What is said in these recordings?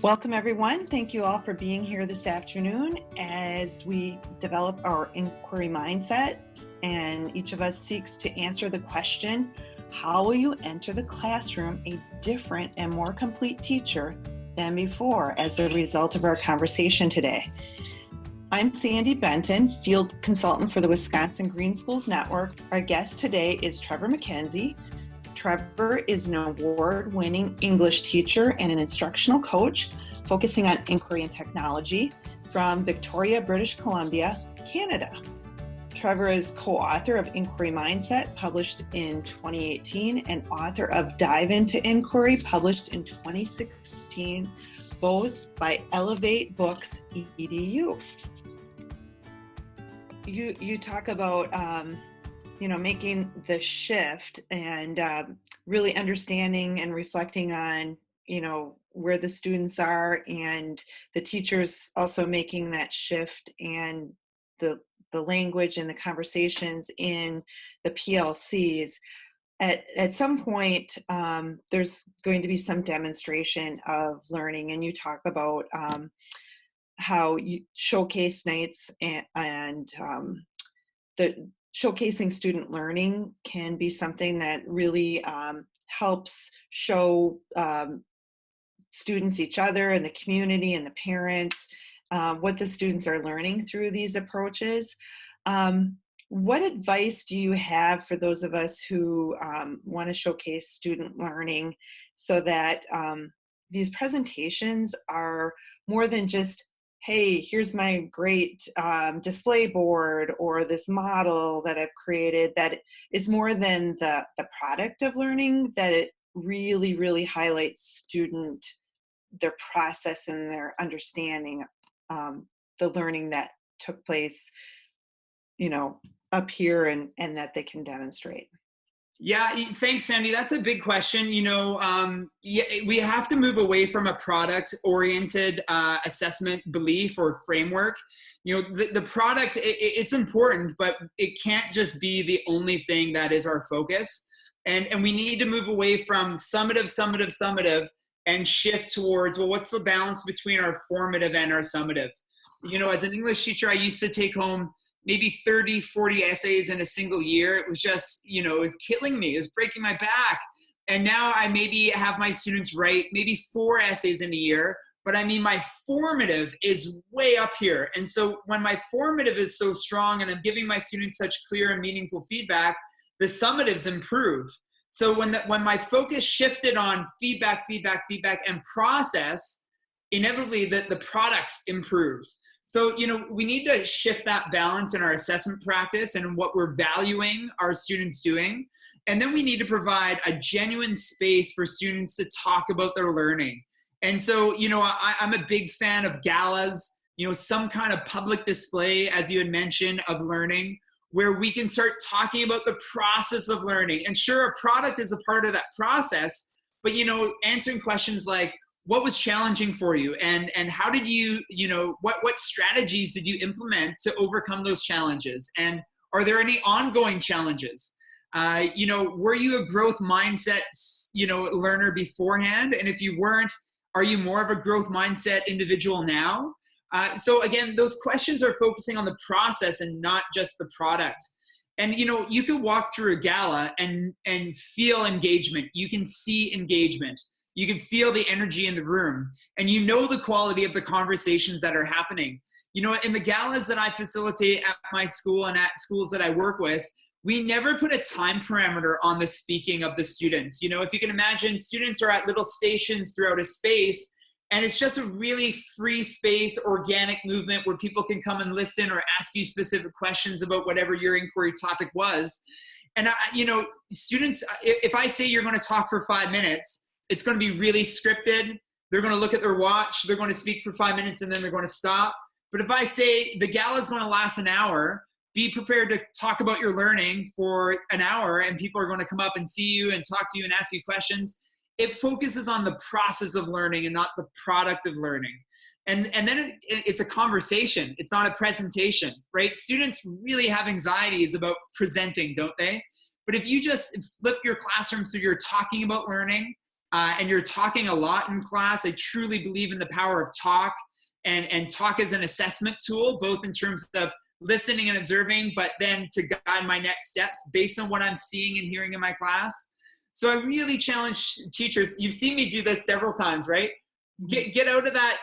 Welcome, everyone. Thank you all for being here this afternoon as we develop our inquiry mindset, and each of us seeks to answer the question, how will you enter the classroom a different and more complete teacher than before as a result of our conversation today? I'm Sandy Benton, Field Consultant for the Wisconsin Green Schools Network. Our guest today is Trevor MacKenzie. Trevor is an award-winning English teacher and an instructional coach focusing on inquiry and technology from Victoria, British Columbia, Canada. Trevor is co-author of Inquiry Mindset, published in 2018, and author of Dive into Inquiry, published in 2016, both by Elevate Books EDU. You talk about making the shift and really understanding and reflecting on, where the students are, and the teachers also making that shift, and the language and the conversations in the PLCs. At some point, there's going to be some demonstration of learning, and you talk about how you showcase nights and the showcasing student learning can be something that really helps show students each other and the community and the parents what the students are learning through these approaches. What advice do you have for those of us who want to showcase student learning so that these presentations are more than just, hey, here's my great display board or this model that I've created, that is more than the product of learning, that it really, really highlights their process and their understanding, the learning that took place, up here and that they can demonstrate? Yeah, thanks, Sandy. That's a big question. We have to move away from a product-oriented assessment belief or framework. The product, it's important, but it can't just be the only thing that is our focus. And we need to move away from summative, and shift towards, well, what's the balance between our formative and our summative? As an English teacher, I used to take home maybe 30, 40 essays in a single year. It was just, it was killing me. It was breaking my back. And now I maybe have my students write maybe 4 essays in a year, but my formative is way up here. And so when my formative is so strong and I'm giving my students such clear and meaningful feedback, the summatives improve. So when my focus shifted on feedback, and process, inevitably the products improved. So, we need to shift that balance in our assessment practice and what we're valuing our students doing. And then we need to provide a genuine space for students to talk about their learning. And so, I'm a big fan of galas, some kind of public display, as you had mentioned, of learning, where we can start talking about the process of learning. And sure, a product is a part of that process, but, answering questions like, what was challenging for you? And how did you, what strategies did you implement to overcome those challenges? And are there any ongoing challenges? Were you a growth mindset, learner beforehand? And if you weren't, are you more of a growth mindset individual now? So again, those questions are focusing on the process and not just the product. And, you can walk through a gala and feel engagement. You can see engagement. You can feel the energy in the room, and the quality of the conversations that are happening. In the galas that I facilitate at my school and at schools that I work with, we never put a time parameter on the speaking of the students. If you can imagine, students are at little stations throughout a space, and it's just a really free space, organic movement where people can come and listen or ask you specific questions about whatever your inquiry topic was. And, students, if I say you're going to talk for 5 minutes, it's going to be really scripted. They're going to look at their watch. They're going to speak for 5 minutes, and then they're going to stop. But if I say the gala is going to last an hour, be prepared to talk about your learning for an hour, and people are going to come up and see you and talk to you and ask you questions. It focuses on the process of learning and not the product of learning. And then it's a conversation. It's not a presentation, right? Students really have anxieties about presenting, don't they? But if you just flip your classroom so you're talking about learning, and you're talking a lot in class, I truly believe in the power of talk, and talk as an assessment tool, both in terms of listening and observing, but then to guide my next steps based on what I'm seeing and hearing in my class. So I really challenge teachers. You've seen me do this several times, right? Get out of that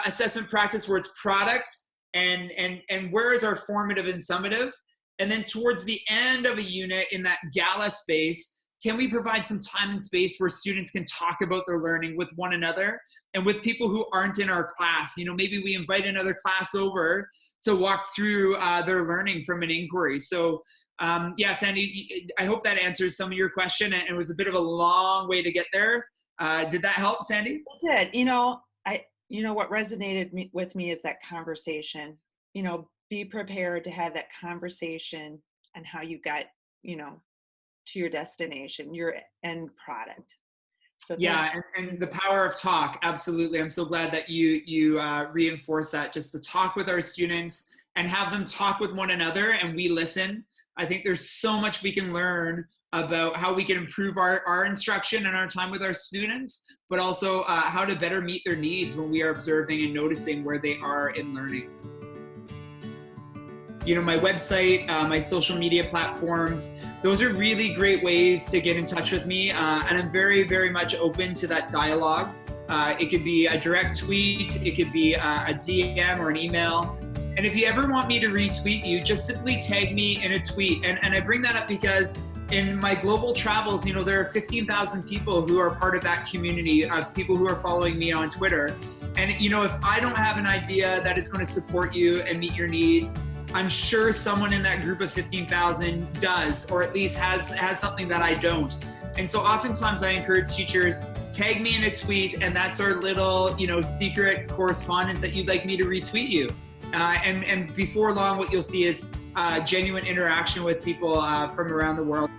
assessment practice where it's product and where is our formative and summative, and then towards the end of a unit in that gala space, can we provide some time and space where students can talk about their learning with one another and with people who aren't in our class? Maybe we invite another class over to walk through their learning from an inquiry. So yeah, Sandy, I hope that answers some of your question, and it was a bit of a long way to get there. Did that help, Sandy? It did. What resonated with me is that conversation. Be prepared to have that conversation and how you got, to your destination, your end product. So yeah, and the power of talk, absolutely. I'm so glad that you reinforce that, just to talk with our students and have them talk with one another, and we listen. I think there's so much we can learn about how we can improve our instruction and our time with our students, but also how to better meet their needs when we are observing and noticing where they are in learning. My website, my social media platforms, those are really great ways to get in touch with me. And I'm very, very much open to that dialogue. It could be a direct tweet, it could be a DM or an email. And if you ever want me to retweet you, just simply tag me in a tweet. And I bring that up because in my global travels, there are 15,000 people who are part of that community of people who are following me on Twitter. And, if I don't have an idea that is going to support you and meet your needs, I'm sure someone in that group of 15,000 does, or at least has something that I don't. And so oftentimes I encourage teachers, tag me in a tweet, and that's our little, secret correspondence that you'd like me to retweet you. And before long, what you'll see is genuine interaction with people from around the world.